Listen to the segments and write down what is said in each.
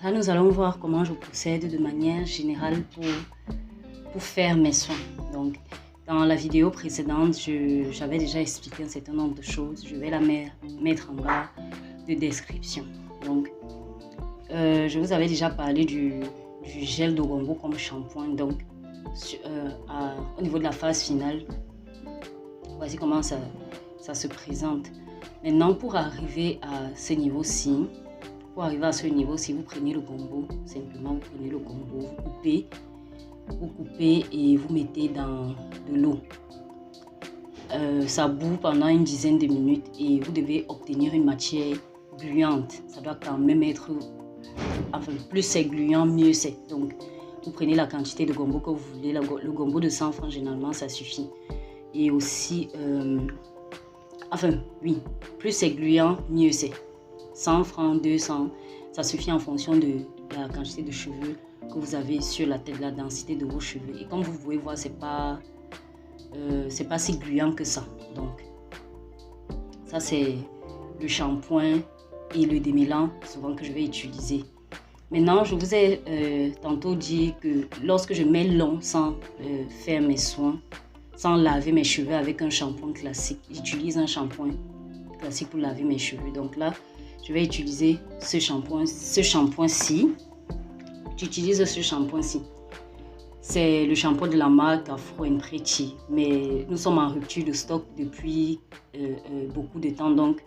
Là, nous allons voir comment je procède de manière générale pour faire mes soins. Donc, dans la vidéo précédente, j'avais déjà expliqué un certain nombre de choses. Je vais la mettre en barre de description. Donc, je vous avais déjà parlé du gel d'Ogombo comme shampoing. Donc, au niveau de la phase finale, voici comment ça se présente. Maintenant, pour arriver à ce niveau-ci, vous prenez le gombo. Simplement, vous prenez le gombo, vous coupez et vous mettez dans de l'eau. Ça bout pendant une dizaine de minutes et vous devez obtenir une matière gluante. Ça doit quand même être, enfin, plus c'est gluant, mieux c'est. Donc, vous prenez la quantité de gombo que vous voulez. Le gombo de 100 francs, généralement, ça suffit. Et aussi, plus c'est gluant, mieux c'est. 100 francs, 200, ça suffit en fonction de la quantité de cheveux que vous avez sur la tête, la densité de vos cheveux. Et comme vous pouvez voir, c'est pas si gluant que ça. Donc, ça c'est le shampoing et le démêlant souvent que je vais utiliser. Maintenant, je vous ai tantôt dit que lorsque je mets long sans faire mes soins, sans laver mes cheveux avec un shampoing classique, j'utilise un shampoing classique pour laver mes cheveux. Donc là, je vais utiliser ce shampoing-ci. J'utilise ce shampoing-ci. C'est le shampoing de la marque Afro & Pretty. Mais nous sommes en rupture de stock depuis beaucoup de temps. Donc,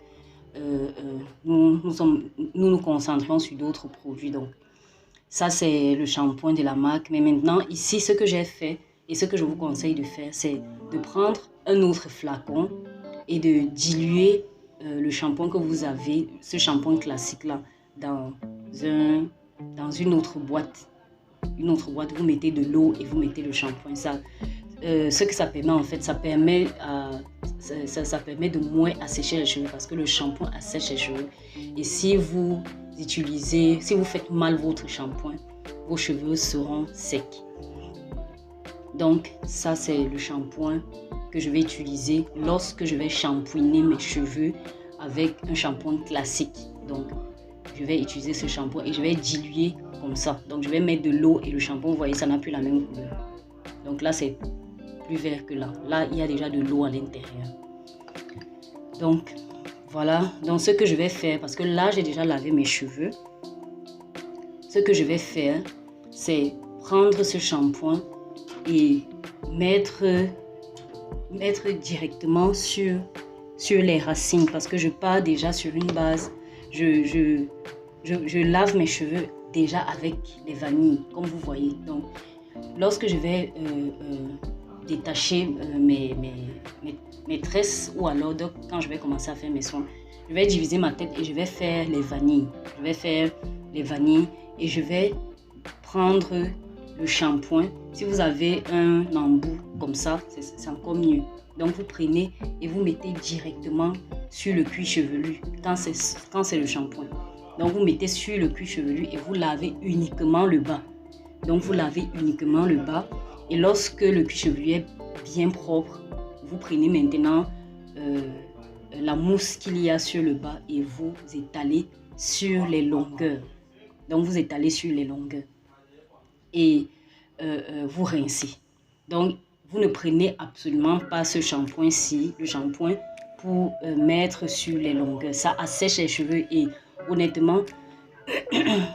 nous nous concentrons sur d'autres produits. Donc, ça, c'est le shampoing de la marque. Mais maintenant, ici, ce que j'ai fait et ce que je vous conseille de faire, c'est de prendre un autre flacon et de diluer le shampoing que vous avez, ce shampoing classique-là, dans une autre boîte. Vous mettez de l'eau et vous mettez le shampoing. Ce que ça permet en fait, ça permet de moins assécher les cheveux parce que le shampoing assèche les cheveux. Et si vous faites mal votre shampoing, vos cheveux seront secs. Donc ça c'est le shampoing que je vais utiliser lorsque je vais shampouiner mes cheveux avec un shampoing classique. Donc je vais utiliser ce shampoing et je vais diluer comme ça. Donc je vais mettre de l'eau et le shampoing, vous voyez, ça n'a plus la même couleur. Donc là c'est plus vert que là. Là il y a déjà de l'eau à l'intérieur. Donc voilà. Donc ce que je vais faire, parce que là j'ai déjà lavé mes cheveux, ce que je vais faire, c'est prendre ce shampoing et mettre directement sur les racines parce que je pars déjà sur une base. Je lave mes cheveux déjà avec les vanilles, comme vous voyez. Donc, lorsque je vais détacher mes tresses ou alors quand je vais commencer à faire mes soins, je vais diviser ma tête et je vais faire les vanilles. Et je vais prendre le shampoing. Si vous avez un embout comme ça, c'est encore mieux. Donc vous prenez et vous mettez directement sur le cuir chevelu quand c'est le shampoing. Donc vous mettez sur le cuir chevelu et vous lavez uniquement le bas. Donc vous lavez uniquement le bas et lorsque le cuir chevelu est bien propre, vous prenez maintenant la mousse qu'il y a sur le bas et vous étalez sur les longueurs. Donc vous étalez sur les longueurs. Et vous rincez. Donc, vous ne prenez absolument pas ce shampoing-ci, le shampoing, pour mettre sur les longueurs. Ça assèche les cheveux et honnêtement,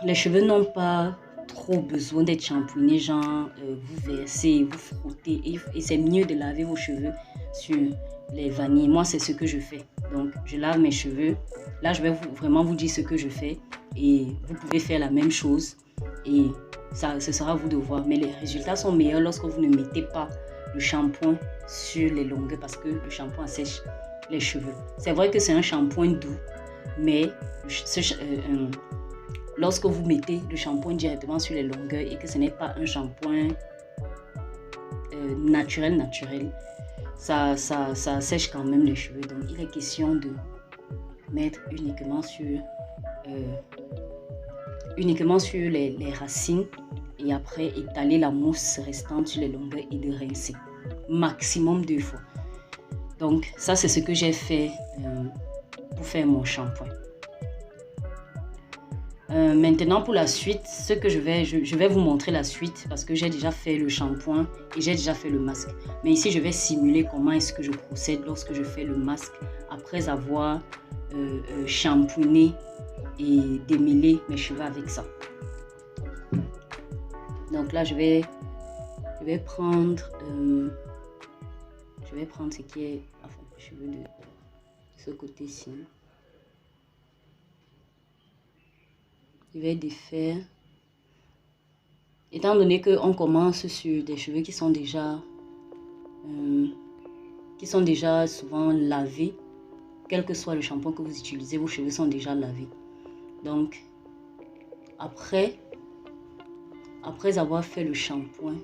les cheveux n'ont pas trop besoin d'être shampouinés, genre vous versez, vous frottez et c'est mieux de laver vos cheveux sur les vanilles. Moi, c'est ce que je fais. Donc, je lave mes cheveux. Là, je vais vraiment vous dire ce que je fais et vous pouvez faire la même chose et ce sera à vous de voir. Mais les résultats sont meilleurs lorsque vous ne mettez pas le shampoing sur les longueurs parce que le shampoing assèche les cheveux. C'est vrai que c'est un shampoing doux, mais lorsque vous mettez le shampoing directement sur les longueurs et que ce n'est pas un shampoing naturel, ça assèche quand même les cheveux. Donc il est question de mettre uniquement sur les racines et après étaler la mousse restante sur les longueurs et de rincer maximum 2 fois. Donc ça c'est ce que j'ai fait pour faire mon shampoing. Maintenant pour la suite, ce que je vais vous montrer la suite parce que j'ai déjà fait le shampoing et j'ai déjà fait le masque. Mais ici, je vais simuler comment est-ce que je procède lorsque je fais le masque après avoir shampooiné et démêlé mes cheveux avec ça. Donc là, je vais prendre ce qui est enfin, les cheveux de ce côté-ci. Je vais défaire. Étant donné qu'on commence sur des cheveux qui sont déjà souvent lavés, quel que soit le shampoing que vous utilisez, vos cheveux sont déjà lavés. Donc, après avoir fait le shampoing,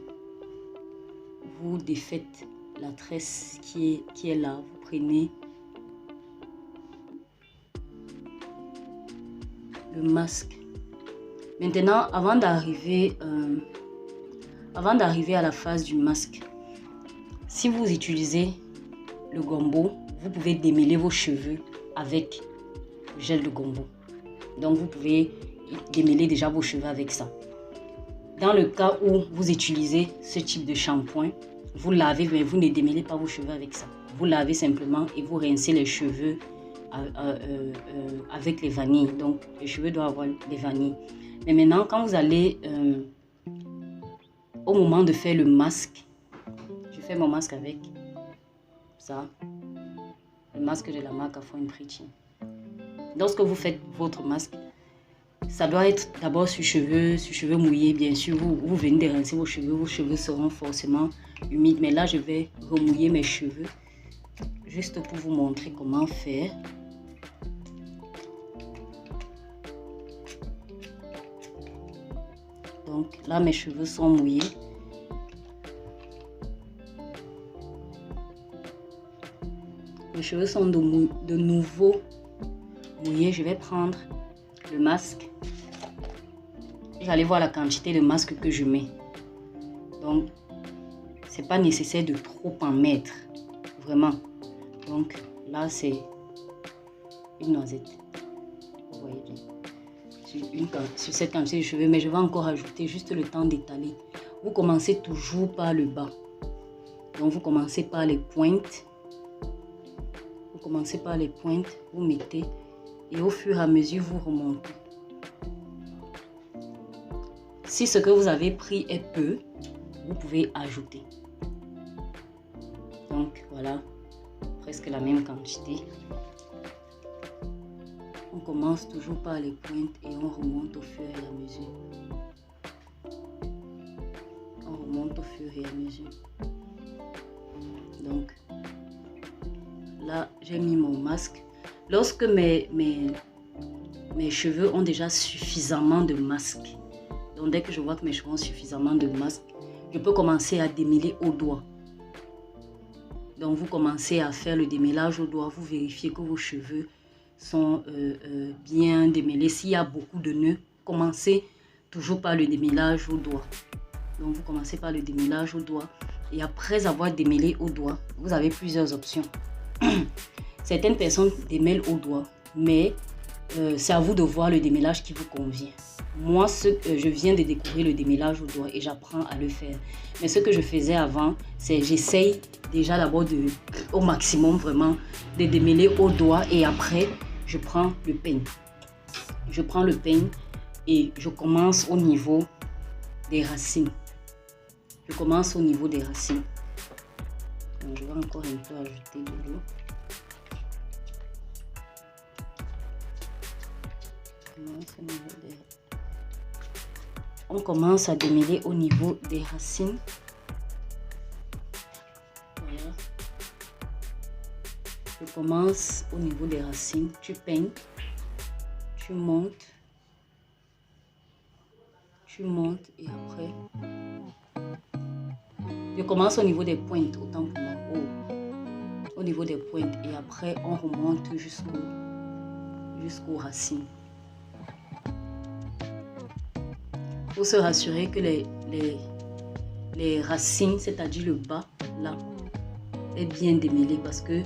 vous défaites la tresse qui est là. Vous prenez le masque. Maintenant, avant d'arriver à la phase du masque, si vous utilisez le gombo, vous pouvez démêler vos cheveux avec le gel de gombo. Donc, vous pouvez démêler déjà vos cheveux avec ça. Dans le cas où vous utilisez ce type de shampoing, vous lavez, mais vous ne démêlez pas vos cheveux avec ça. Vous lavez simplement et vous rincez les cheveux avec les vanilles. Donc, les cheveux doivent avoir les vanilles. Mais maintenant, quand vous allez au moment de faire le masque, je fais mon masque avec ça, le masque de la marque Afro Pretty. Lorsque vous faites votre masque, ça doit être d'abord sur cheveux mouillés. Bien sûr, vous venez de rincer vos cheveux seront forcément humides. Mais là, je vais remouiller mes cheveux juste pour vous montrer comment faire. Donc là, mes cheveux sont mouillés. Mes cheveux sont de nouveau mouillés. Je vais prendre le masque. Vous allez voir la quantité de masque que je mets. Donc, c'est pas nécessaire de trop en mettre. Vraiment. Donc, là, c'est une noisette. Vous voyez bien. Sur cette quantité de cheveux, mais je vais encore ajouter juste le temps d'étaler. Vous commencez toujours par le bas. Donc, vous commencez par les pointes. Vous commencez par les pointes, vous mettez et au fur et à mesure, vous remontez. Si ce que vous avez pris est peu, vous pouvez ajouter. Donc, voilà, presque la même quantité. On commence toujours par les pointes et on remonte au fur et à mesure. On remonte au fur et à mesure. Donc, là, j'ai mis mon masque. Lorsque mes cheveux ont déjà suffisamment de masque, donc dès que je vois que mes cheveux ont suffisamment de masque, je peux commencer à démêler au doigt. Donc, vous commencez à faire le démêlage au doigt. Vous vérifiez que vos cheveux sont bien démêlés. S'il y a beaucoup de nœuds, commencez toujours par le démêlage au doigt. Donc, vous commencez par le démêlage au doigt. Et après avoir démêlé au doigt, vous avez plusieurs options. Certaines personnes démêlent au doigt, mais c'est à vous de voir le démêlage qui vous convient. Moi, je viens de découvrir le démêlage au doigt et j'apprends à le faire. Mais ce que je faisais avant, c'est j'essaye déjà d'abord au maximum vraiment de démêler au doigt et après, je prends le peigne. Je prends le peigne et je commence au niveau des racines. Je commence au niveau des racines. Donc, je vais encore un peu ajouter de l'eau. On commence à démêler au niveau des racines. Voilà. Je commence au niveau des racines. Tu peignes, tu montes et après je commence au niveau des pointes, autant pour moi. Au niveau des pointes et après on remonte jusqu'aux racines. Il faut se rassurer que les racines, c'est-à-dire le bas, là, est bien démêlé parce que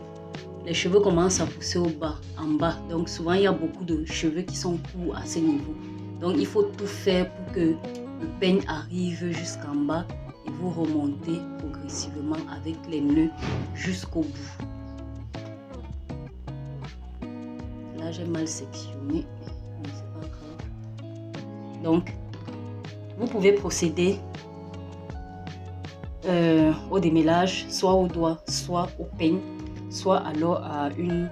les cheveux commencent à pousser au bas, en bas. Donc souvent, il y a beaucoup de cheveux qui sont courts à ce niveau. Donc il faut tout faire pour que le peigne arrive jusqu'en bas et vous remontez progressivement avec les nœuds jusqu'au bout. Là j'ai mal sectionné, mais c'est pas grave. Donc vous pouvez procéder au démêlage, soit au doigt, soit au peigne, soit alors à une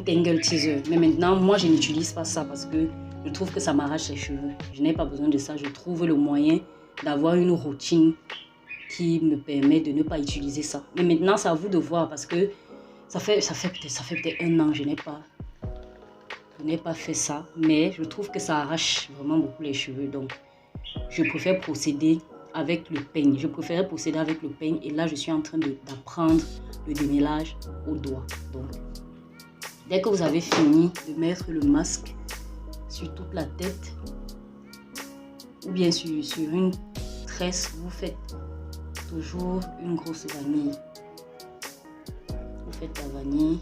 tangle teaser. Mais maintenant, moi, je n'utilise pas ça parce que je trouve que ça m'arrache les cheveux. Je n'ai pas besoin de ça. Je trouve le moyen d'avoir une routine qui me permet de ne pas utiliser ça. Mais maintenant, c'est à vous de voir parce que ça fait peut-être 1 an, je n'ai pas fait ça. Mais je trouve que ça arrache vraiment beaucoup les cheveux. Donc, je préfère procéder avec le peigne. Je préférais procéder avec le peigne et là, je suis en train d'apprendre le démêlage au doigt. Donc, dès que vous avez fini de mettre le masque sur toute la tête ou bien sur une tresse, vous faites toujours une grosse vanille. Vous faites la vanille.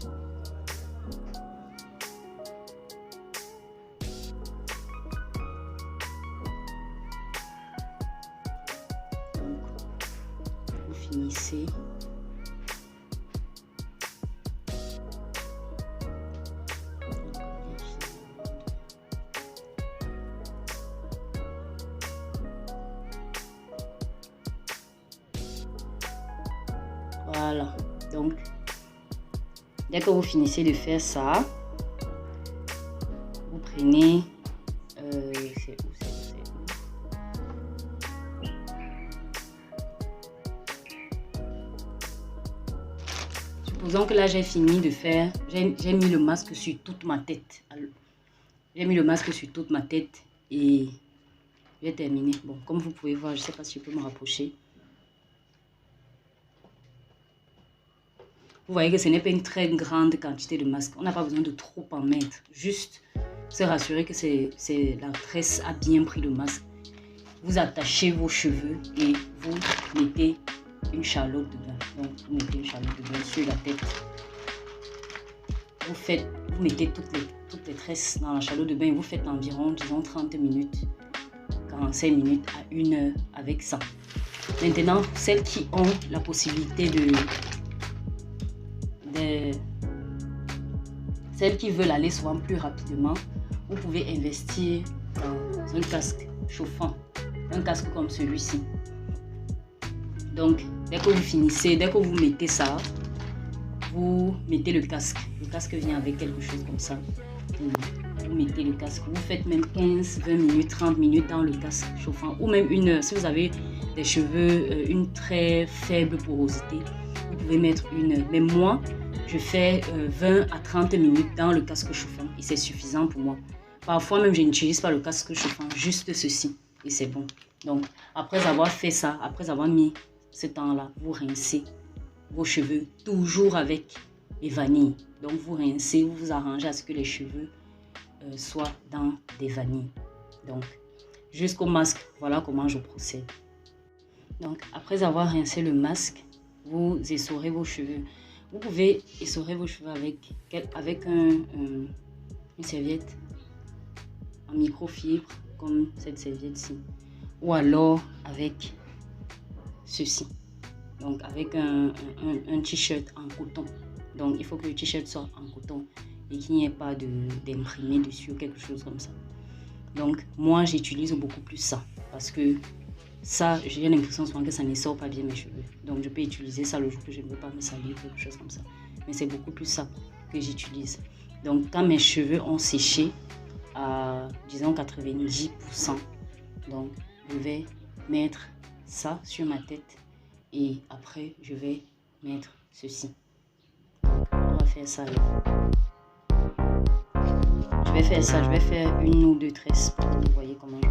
Donc, vous finissez. Voilà, donc dès que vous finissez de faire ça, vous prenez c'est où. Supposons que là j'ai fini de faire, j'ai mis le masque sur toute ma tête. J'ai mis le masque sur toute ma tête et j'ai terminé. Bon, comme vous pouvez voir, je ne sais pas si je peux me rapprocher. Vous voyez que ce n'est pas une très grande quantité de masque. On n'a pas besoin de trop en mettre. Juste se rassurer que la tresse a bien pris le masque. Vous attachez vos cheveux et vous mettez une charlotte de bain. Donc, vous mettez une charlotte de bain sur la tête. Vous mettez toutes les tresses dans la charlotte de bain et vous faites environ, disons, 30 minutes, 45 minutes à 1 heure avec ça. Maintenant, celles qui ont la possibilité celles qui veulent aller souvent plus rapidement, vous pouvez investir dans un casque chauffant, un casque comme celui-ci. Donc, dès que vous finissez, dès que vous mettez ça, vous mettez le casque. Le casque vient avec quelque chose comme ça. Vous mettez le casque. Vous faites même 15, 20 minutes, 30 minutes dans le casque chauffant ou même 1 heure. Si vous avez des cheveux, une très faible porosité, vous pouvez mettre 1 heure. Mais moi, je fais 20 à 30 minutes dans le casque chauffant et c'est suffisant pour moi. Parfois même, je n'utilise pas le casque chauffant, juste ceci et c'est bon. Donc, après avoir fait ça, après avoir mis ce temps-là, vous rincez vos cheveux toujours avec les vanilles. Donc, vous rincez, vous vous arrangez à ce que les cheveux soient dans des vanilles. Donc, jusqu'au masque, voilà comment je procède. Donc, après avoir rincé le masque, vous essorez vos cheveux. Vous pouvez essorer vos cheveux avec une serviette en microfibre, comme cette serviette-ci. Ou alors avec ceci. Donc, avec un t-shirt en coton. Donc, il faut que le t-shirt soit en coton et qu'il n'y ait pas d'imprimé dessus ou quelque chose comme ça. Donc, moi, j'utilise beaucoup plus ça parce que ça, j'ai l'impression souvent que ça ne sort pas bien mes cheveux. Donc, je peux utiliser ça le jour que je ne veux pas me salir ou quelque chose comme ça. Mais c'est beaucoup plus ça que j'utilise. Donc, quand mes cheveux ont séché à, disons, 90%, donc, je vais mettre ça sur ma tête et après, je vais mettre ceci. On va faire ça là. Je vais faire ça, je vais faire 1 ou 2 tresses pour que vous voyez comment je